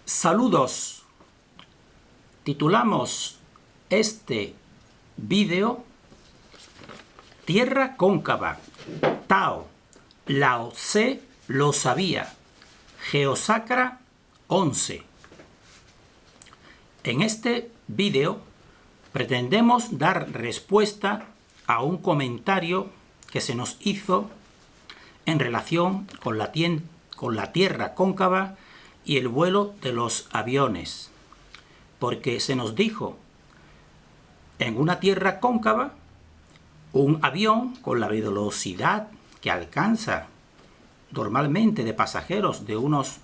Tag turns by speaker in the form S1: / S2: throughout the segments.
S1: Saludos. Titulamos este vídeo Tierra cóncava. Tao, Lao Tse lo sabía. Geosacra 11. En este vídeo pretendemos dar respuesta a un comentario que se nos hizo en relación con la Tierra cóncava y el vuelo de los aviones, porque se nos dijo, en una Tierra cóncava, un avión con la velocidad que alcanza normalmente de pasajeros de unos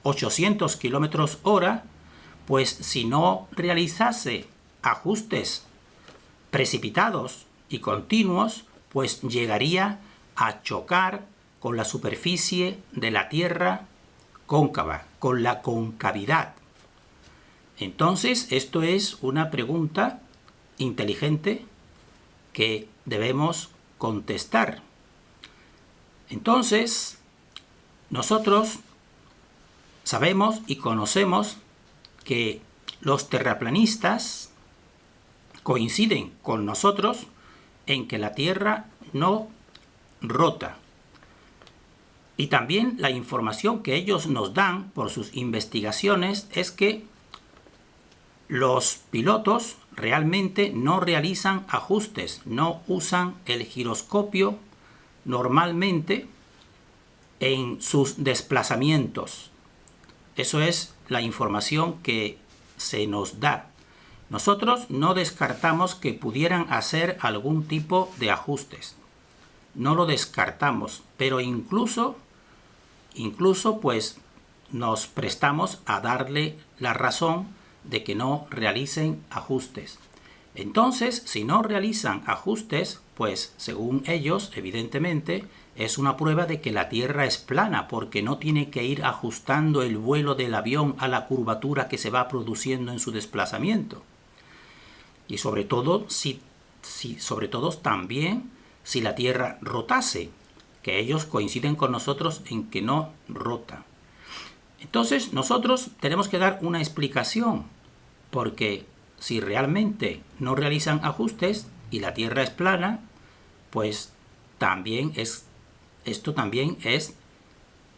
S1: 800 kilómetros hora, pues si no realizase ajustes precipitados y continuos, pues llegaría a chocar con la superficie de la Tierra cóncava, con la concavidad. Entonces, esto es una pregunta inteligente que debemos contestar. Entonces, nosotros sabemos y conocemos que los terraplanistas coinciden con nosotros en que la Tierra no rota. Y también la información que ellos nos dan por sus investigaciones es que los pilotos realmente no realizan ajustes, no usan el giroscopio normalmente en sus desplazamientos. Eso es la información que se nos da. Nosotros no descartamos que pudieran hacer algún tipo de ajustes. No lo descartamos, pero incluso pues nos prestamos a darle la razón de que no realicen ajustes. Entonces, si no realizan ajustes, pues según ellos, evidentemente, es una prueba de que la Tierra es plana, porque no tiene que ir ajustando el vuelo del avión a la curvatura que se va produciendo en su desplazamiento. Y sobre todo, también si la Tierra rotase, que ellos coinciden con nosotros en que no rota. Entonces, nosotros tenemos que dar una explicación, porque si realmente no realizan ajustes y la Tierra es plana, pues esto también es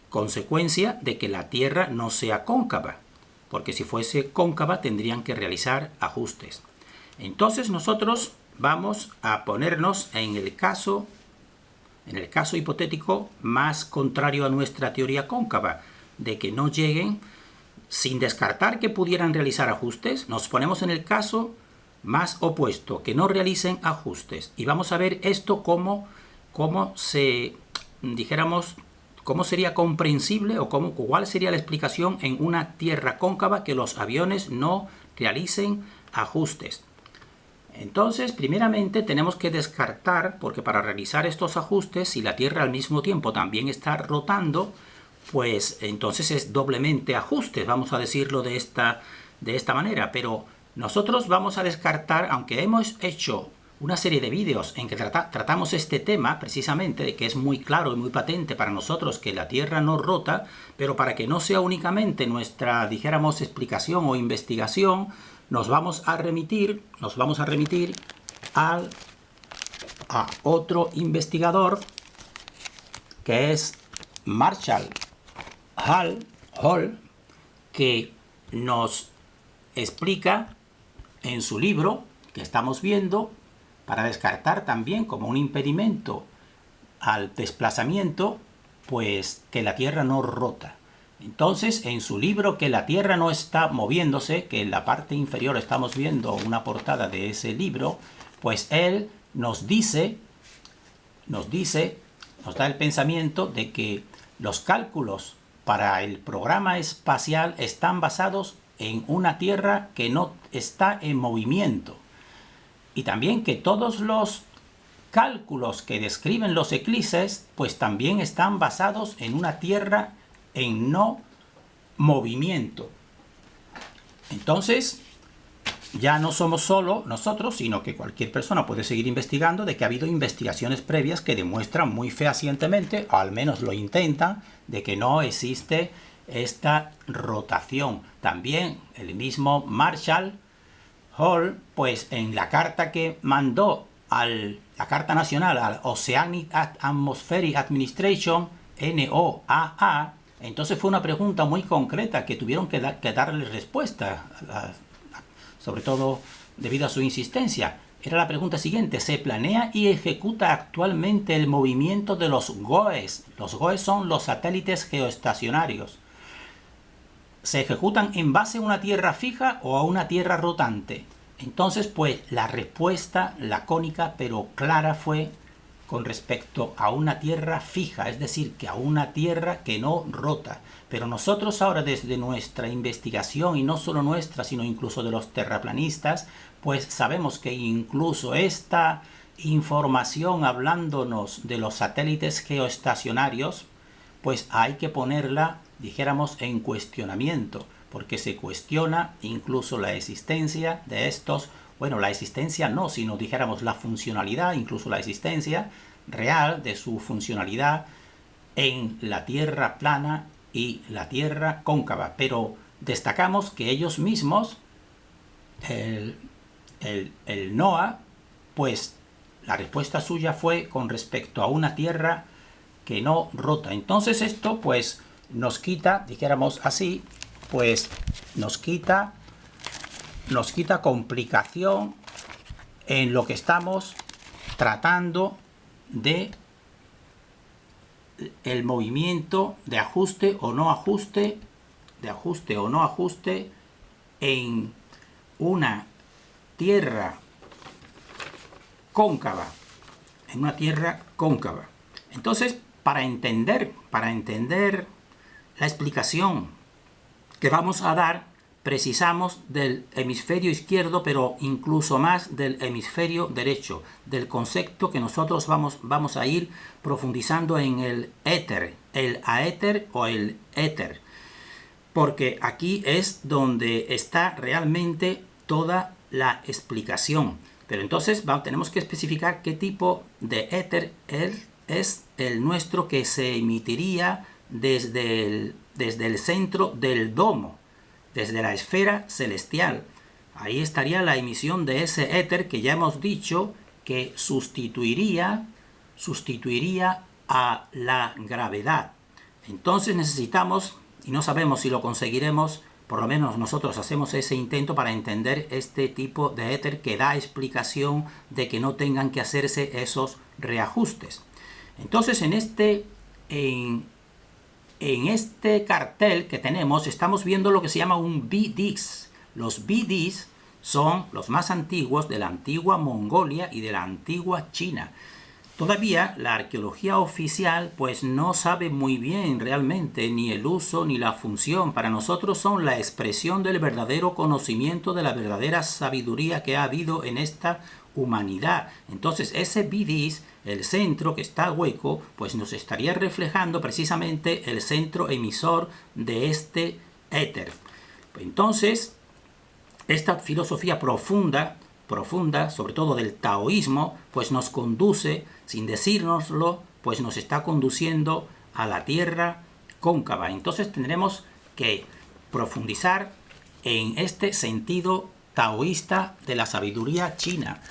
S1: consecuencia de que la Tierra no sea cóncava, porque si fuese cóncava tendrían que realizar ajustes. Entonces nosotros vamos a ponernos en el caso hipotético más contrario a nuestra teoría cóncava, de que no lleguen, sin descartar que pudieran realizar ajustes, nos ponemos en el caso más opuesto, que no realicen ajustes. Y vamos a ver esto cómo sería comprensible o cuál sería la explicación en una Tierra cóncava que los aviones no realicen ajustes. Entonces, primeramente tenemos que descartar, porque para realizar estos ajustes, si la Tierra al mismo tiempo también está rotando, pues entonces es doblemente ajustes, vamos a decirlo de esta manera. Pero nosotros vamos a descartar, aunque hemos hecho una serie de vídeos en que tratamos este tema, precisamente, de que es muy claro y muy patente para nosotros que la Tierra no rota, pero para que no sea únicamente nuestra, explicación o investigación, nos vamos a remitir a otro investigador, que es Marshall Hall, que nos explica en su libro que estamos viendo, para descartar también como un impedimento al desplazamiento, pues que la Tierra no rota. Entonces, en su libro que la Tierra no está moviéndose, que en la parte inferior estamos viendo una portada de ese libro, pues él nos da el pensamiento de que los cálculos para el programa espacial están basados en una Tierra que no está en movimiento. Y también que todos los cálculos que describen los eclipses, pues también están basados en una Tierra en no movimiento. Entonces, ya no somos solo nosotros, sino que cualquier persona puede seguir investigando, de que ha habido investigaciones previas que demuestran muy fehacientemente, o al menos lo intentan, de que no existe esta rotación. También el mismo Marshall Hall, pues en la carta que mandó la Carta Nacional al Oceanic Atmospheric Administration, NOAA, entonces fue una pregunta muy concreta que tuvieron que darle respuesta, sobre todo debido a su insistencia. Era la pregunta siguiente: ¿se planea y ejecuta actualmente el movimiento de los GOES? Los GOES son los satélites geoestacionarios. ¿Se ejecutan en base a una tierra fija o a una tierra rotante? Entonces, pues la respuesta lacónica pero clara fue con respecto a una tierra fija, es decir, que a una tierra que no rota. Pero nosotros ahora, desde nuestra investigación, y no solo nuestra, sino incluso de los terraplanistas, pues sabemos que incluso esta información hablándonos de los satélites geoestacionarios, pues hay que ponerla, dijéramos, en cuestionamiento, porque se cuestiona incluso la existencia de estos, bueno, la existencia no, sino dijéramos la funcionalidad, incluso la existencia real de su funcionalidad en la Tierra plana y la Tierra cóncava. Pero destacamos que ellos mismos, el NOAA, pues la respuesta suya fue con respecto a una Tierra que no rota. Entonces esto pues nos quita, dijéramos así, pues nos quita complicación en lo que estamos tratando de el movimiento de ajuste o no ajuste, en una tierra cóncava, Entonces, para entender la explicación que vamos a dar, precisamos del hemisferio izquierdo, pero incluso más del hemisferio derecho, del concepto que nosotros vamos a ir profundizando en el éter, el aéter o el éter, porque aquí es donde está realmente toda la explicación. Pero entonces tenemos que especificar qué tipo de éter es el nuestro, que se emitiría desde el centro del domo, desde la esfera celestial. Ahí estaría la emisión de ese éter que ya hemos dicho que sustituiría a la gravedad. Entonces necesitamos, y no sabemos si lo conseguiremos, por lo menos nosotros hacemos ese intento para entender este tipo de éter que da explicación de que no tengan que hacerse esos reajustes. Entonces en este cartel que tenemos estamos viendo lo que se llama un BDIS. Los BDIS son los más antiguos de la antigua Mongolia y de la antigua China. Todavía la arqueología oficial pues no sabe muy bien realmente ni el uso ni la función. Para nosotros son la expresión del verdadero conocimiento, de la verdadera sabiduría que ha habido en esta humanidad. Entonces ese BDIS, el centro que está hueco, pues nos estaría reflejando precisamente el centro emisor de este éter. Entonces, esta filosofía profunda, sobre todo del taoísmo, pues nos conduce, sin decírnoslo, pues nos está conduciendo a la tierra cóncava. Entonces tendremos que profundizar en este sentido taoísta de la sabiduría china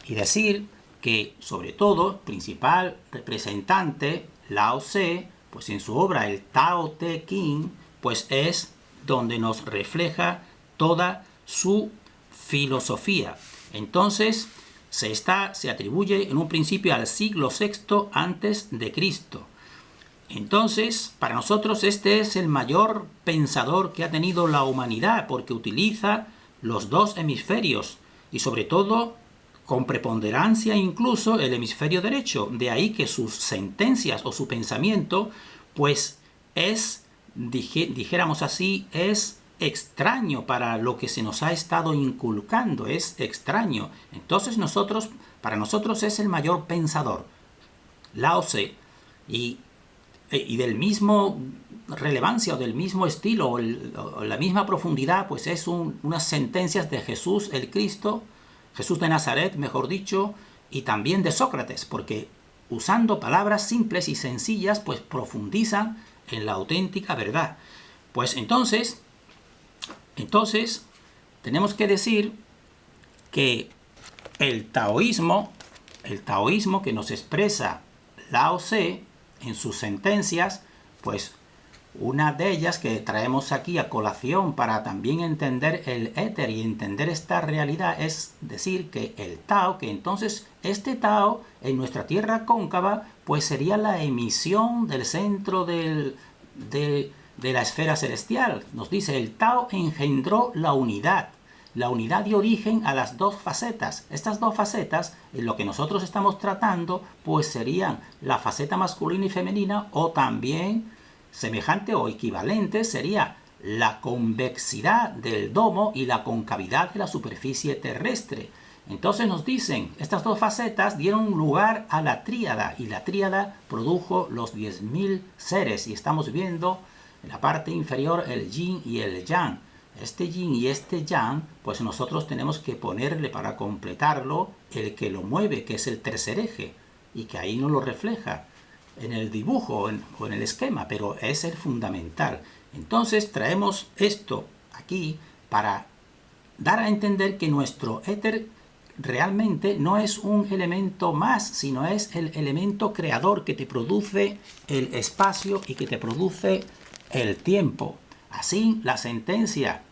S1: y decir que, sobre todo, principal representante, Lao Tse, pues en su obra el Tao Te Ching, pues es donde nos refleja toda su filosofía. Entonces, se atribuye en un principio al siglo VI antes de Cristo. Entonces, para nosotros este es el mayor pensador que ha tenido la humanidad, porque utiliza los dos hemisferios y sobre todo con preponderancia incluso el hemisferio derecho. De ahí que sus sentencias o su pensamiento pues es, dijéramos así, es extraño para lo que se nos ha estado inculcando, es extraño. Entonces para nosotros es el mayor pensador, Lao Tse, y del mismo relevancia o del mismo estilo o la misma profundidad, pues es unas sentencias de Jesús el Cristo, Jesús de Nazaret, mejor dicho, y también de Sócrates, porque usando palabras simples y sencillas, pues profundizan en la auténtica verdad. Pues entonces tenemos que decir que el taoísmo que nos expresa Lao Tse en sus sentencias, pues una de ellas que traemos aquí a colación para también entender el éter y entender esta realidad es decir que el Tao, que entonces este Tao en nuestra Tierra cóncava, pues sería la emisión del centro de la esfera celestial. Nos dice, el Tao engendró la unidad de origen a las dos facetas. Estas dos facetas, en lo que nosotros estamos tratando, pues serían la faceta masculina y femenina, o también semejante o equivalente sería la convexidad del domo y la concavidad de la superficie terrestre. Entonces nos dicen, estas dos facetas dieron lugar a la tríada, y la tríada produjo los 10.000 seres, y estamos viendo en la parte inferior el yin y el yang. Este yin y este yang, pues nosotros tenemos que ponerle para completarlo el que lo mueve, que es el tercer eje, y que ahí no lo refleja en el dibujo o en el esquema, pero es el fundamental. Entonces traemos esto aquí para dar a entender que nuestro éter realmente no es un elemento más, sino es el elemento creador que te produce el espacio y que te produce el tiempo. Así, la sentencia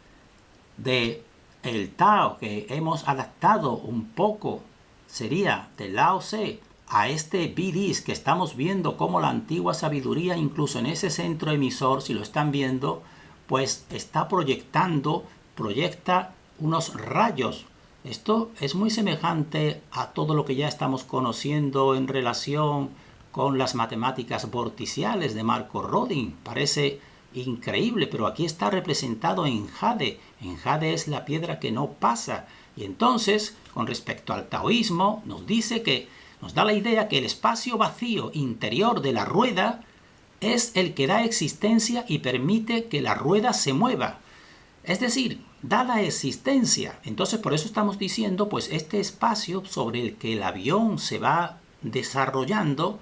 S1: de el Tao que hemos adaptado un poco sería de Lao Tse a este BDIS que estamos viendo como la antigua sabiduría, incluso en ese centro emisor, si lo están viendo, pues está proyecta unos rayos. Esto es muy semejante a todo lo que ya estamos conociendo en relación con las matemáticas vorticiales de Marco Rodin. Parece increíble, pero aquí está representado en jade. En jade es la piedra que no pasa. Y entonces, con respecto al taoísmo, nos da la idea que el espacio vacío interior de la rueda es el que da existencia y permite que la rueda se mueva. Es decir, da la existencia. Entonces, por eso estamos diciendo, pues este espacio sobre el que el avión se va desarrollando,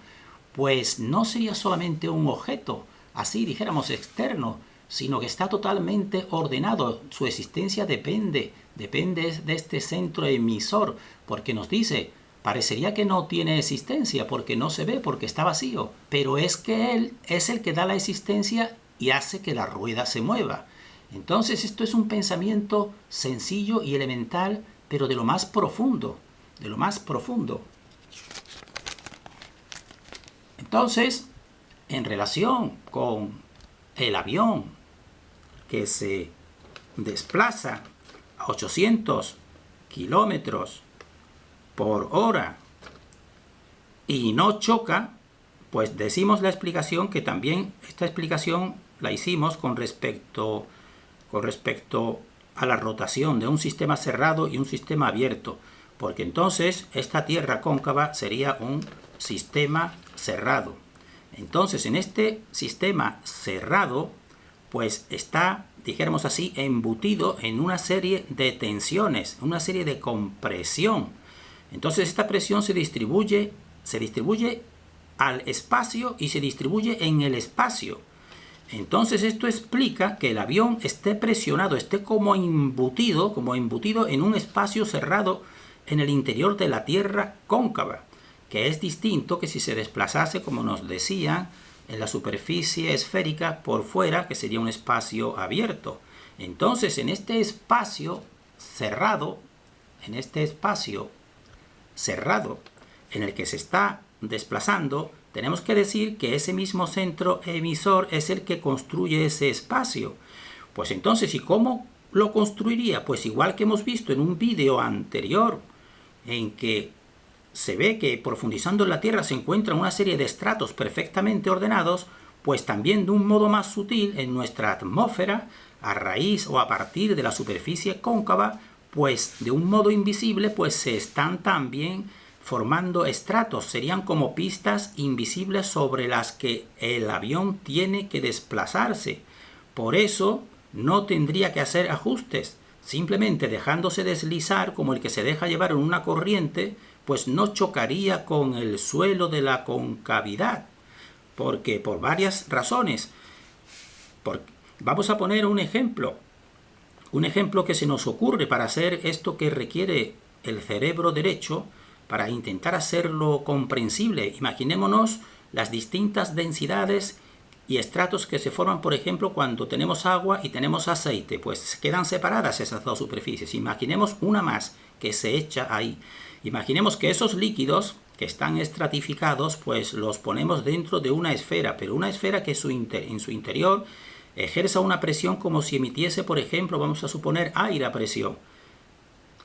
S1: pues no sería solamente un objeto, así dijéramos externo, sino que está totalmente ordenado. Su existencia depende de este centro emisor, porque nos dice, parecería que no tiene existencia porque no se ve, porque está vacío, pero es que él es el que da la existencia y hace que la rueda se mueva. Entonces esto es un pensamiento sencillo y elemental, pero de lo más profundo, Entonces, en relación con el avión que se desplaza a 800 kilómetros por hora y no choca, pues decimos la explicación que también esta explicación la hicimos con respecto a la rotación de un sistema cerrado y un sistema abierto, porque entonces esta Tierra cóncava sería un sistema cerrado. Entonces en este sistema cerrado pues está, dijéramos así, embutido en una serie de tensiones, una serie de compresión. Entonces esta presión se distribuye al espacio y se distribuye en el espacio. Entonces esto explica que el avión esté presionado, esté como embutido en un espacio cerrado en el interior de la Tierra cóncava, que es distinto que si se desplazase, como nos decían, en la superficie esférica por fuera, que sería un espacio abierto. Entonces en este espacio cerrado en el que se está desplazando, tenemos que decir que ese mismo centro emisor es el que construye ese espacio. Pues entonces, ¿y cómo lo construiría? Pues igual que hemos visto en un vídeo anterior, en que se ve que profundizando en la Tierra se encuentran una serie de estratos perfectamente ordenados, pues también de un modo más sutil en nuestra atmósfera, a raíz o a partir de la superficie cóncava, pues de un modo invisible, pues se están también formando estratos, serían como pistas invisibles sobre las que el avión tiene que desplazarse. Por eso no tendría que hacer ajustes, simplemente dejándose deslizar como el que se deja llevar en una corriente, pues no chocaría con el suelo de la concavidad, porque por varias razones. Vamos a poner un ejemplo que se nos ocurre para hacer esto que requiere el cerebro derecho, para intentar hacerlo comprensible. Imaginémonos las distintas densidades y estratos que se forman, por ejemplo, cuando tenemos agua y tenemos aceite, pues quedan separadas esas dos superficies. Imaginemos una más que se echa ahí. Imaginemos que esos líquidos que están estratificados, pues los ponemos dentro de una esfera, pero una esfera que en su interior ejerza una presión como si emitiese, por ejemplo, vamos a suponer, aire a presión,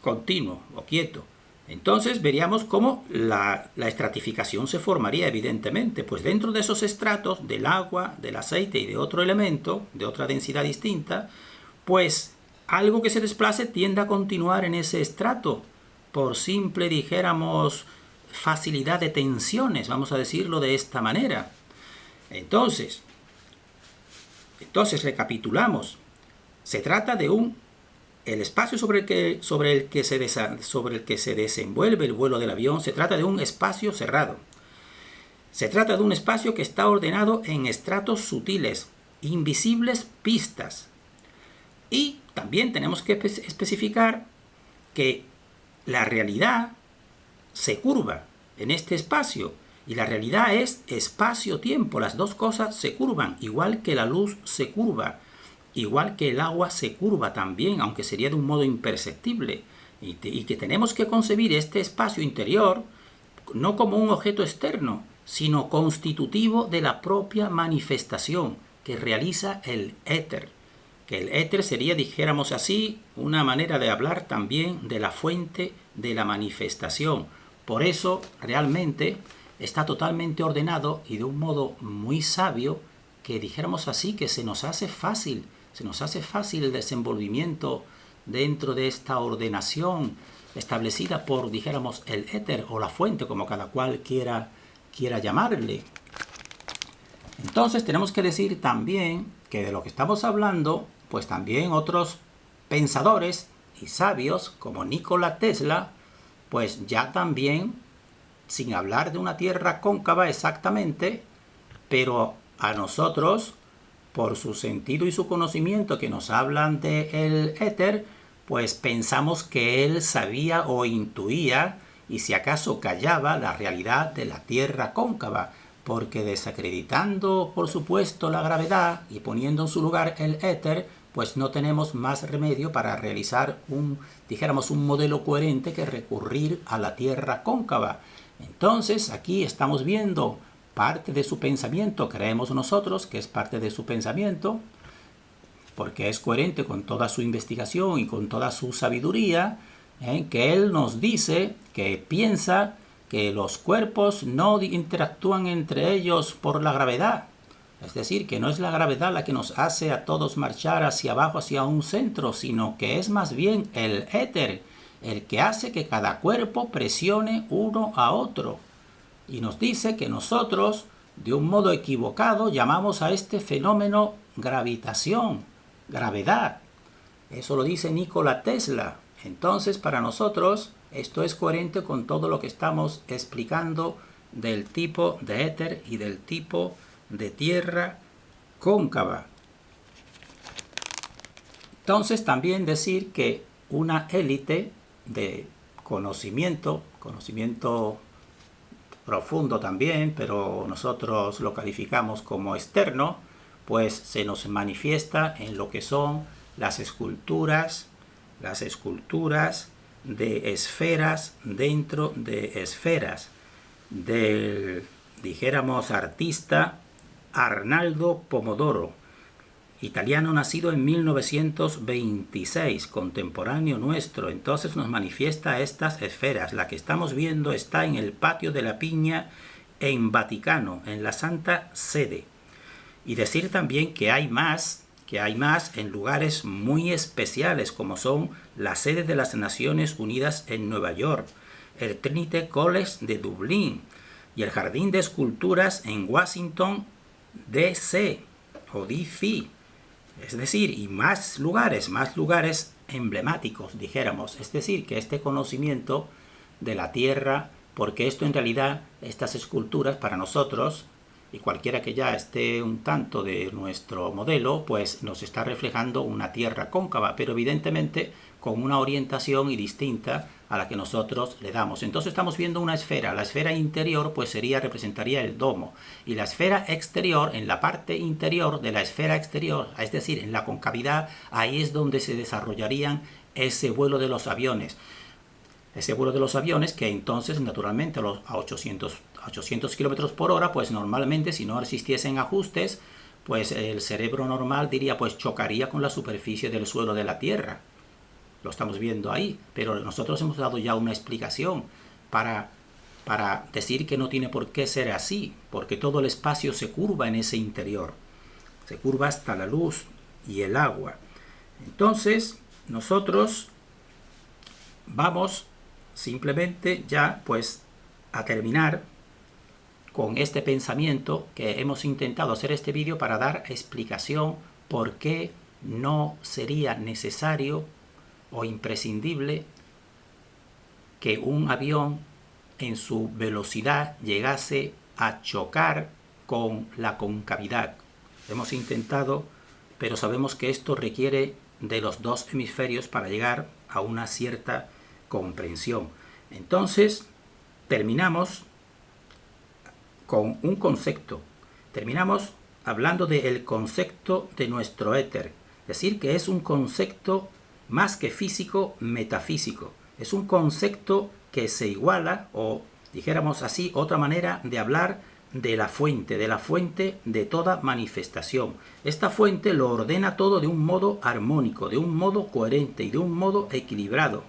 S1: continuo o quieto. Entonces veríamos cómo la estratificación se formaría, evidentemente, pues dentro de esos estratos del agua, del aceite y de otro elemento, de otra densidad distinta, pues algo que se desplace tiende a continuar en ese estrato, por simple, dijéramos, facilidad de tensiones, vamos a decirlo de esta manera. Entonces recapitulamos. Se trata de el espacio sobre el que se desenvuelve el vuelo del avión, se trata de un espacio cerrado. Se trata de un espacio que está ordenado en estratos sutiles, invisibles pistas. Y también tenemos que especificar que la realidad se curva en este espacio. Y la realidad es espacio-tiempo. Las dos cosas se curvan, igual que la luz se curva. Igual que el agua se curva también, aunque sería de un modo imperceptible. Y que tenemos que concebir este espacio interior no como un objeto externo, sino constitutivo de la propia manifestación que realiza el éter. Que el éter sería, dijéramos así, una manera de hablar también de la fuente de la manifestación. Por eso, realmente, está totalmente ordenado y de un modo muy sabio que, dijéramos así, que se nos hace fácil el desenvolvimiento dentro de esta ordenación establecida por, dijéramos, el éter o la fuente, como cada cual quiera llamarle. Entonces tenemos que decir también que de lo que estamos hablando, pues también otros pensadores y sabios como Nikola Tesla, pues ya también, sin hablar de una Tierra cóncava exactamente, pero a nosotros, por su sentido y su conocimiento que nos hablan del éter, pues pensamos que él sabía o intuía, y si acaso callaba, la realidad de la Tierra cóncava, porque desacreditando, por supuesto, la gravedad y poniendo en su lugar el éter, pues no tenemos más remedio para realizar un modelo coherente que recurrir a la Tierra cóncava. Entonces, aquí estamos viendo parte de su pensamiento, creemos nosotros que es parte de su pensamiento, porque es coherente con toda su investigación y con toda su sabiduría, que él nos dice que piensa que los cuerpos no interactúan entre ellos por la gravedad. Es decir, que no es la gravedad la que nos hace a todos marchar hacia abajo, hacia un centro, sino que es más bien el éter, el que hace que cada cuerpo presione uno a otro. Y nos dice que nosotros, de un modo equivocado, llamamos a este fenómeno gravitación, gravedad. Eso lo dice Nikola Tesla. Entonces, para nosotros, esto es coherente con todo lo que estamos explicando del tipo de éter y del tipo de tierra cóncava. Entonces, también decir que una élite de conocimiento profundo también, pero nosotros lo calificamos como externo, pues se nos manifiesta en lo que son las esculturas de esferas dentro de esferas del, dijéramos, artista Arnaldo Pomodoro, italiano nacido en 1926, contemporáneo nuestro. Entonces nos manifiesta estas esferas. La que estamos viendo está en el Patio de la Piña en Vaticano, en la Santa Sede. Y decir también que hay más en lugares muy especiales, como son la sede de las Naciones Unidas en Nueva York, el Trinity College de Dublín y el Jardín de Esculturas en Washington, D.C. o D.C. Es decir, y más lugares emblemáticos, dijéramos. Es decir, que este conocimiento de la Tierra, porque esto en realidad, estas esculturas para nosotros, y cualquiera que ya esté un tanto de nuestro modelo, pues nos está reflejando una Tierra cóncava, pero evidentemente con una orientación y distinta a la que nosotros le damos. Entonces estamos viendo una esfera. La esfera interior pues representaría el domo, y la esfera exterior, en la parte interior de la esfera exterior, es decir, en la concavidad, ahí es donde se desarrollarían ese vuelo de los aviones. Ese vuelo de los aviones que entonces, naturalmente, a 800 km por hora, pues normalmente, si no existiesen ajustes, pues el cerebro normal diría, pues chocaría con la superficie del suelo de la Tierra. Lo estamos viendo ahí, pero nosotros hemos dado ya una explicación para decir que no tiene por qué ser así, porque todo el espacio se curva en ese interior. Se curva hasta la luz y el agua. Entonces, nosotros vamos simplemente ya pues a terminar con este pensamiento que hemos intentado hacer este vídeo para dar explicación por qué no sería necesario o imprescindible que un avión en su velocidad llegase a chocar con la concavidad. Hemos intentado, pero sabemos que esto requiere de los dos hemisferios para llegar a una cierta comprensión. Entonces, terminamos con un concepto. Terminamos hablando del concepto de nuestro éter. Es decir, que es un concepto más que físico, metafísico. Es un concepto que se iguala, o dijéramos así, otra manera de hablar de la fuente de toda manifestación. Esta fuente lo ordena todo de un modo armónico, de un modo coherente y de un modo equilibrado.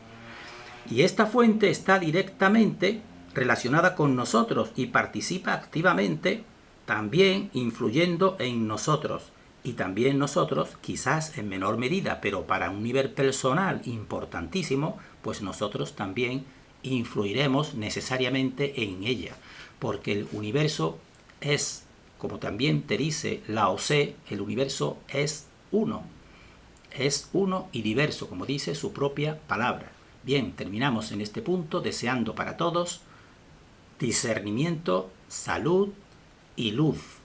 S1: Y esta fuente está directamente relacionada con nosotros y participa activamente también influyendo en nosotros. Y también nosotros, quizás en menor medida, pero para un nivel personal importantísimo, pues nosotros también influiremos necesariamente en ella. Porque el universo es, como también te dice Lao Tse, el universo es uno. Es uno y diverso, como dice su propia palabra. Bien, terminamos en este punto deseando para todos discernimiento, salud y luz.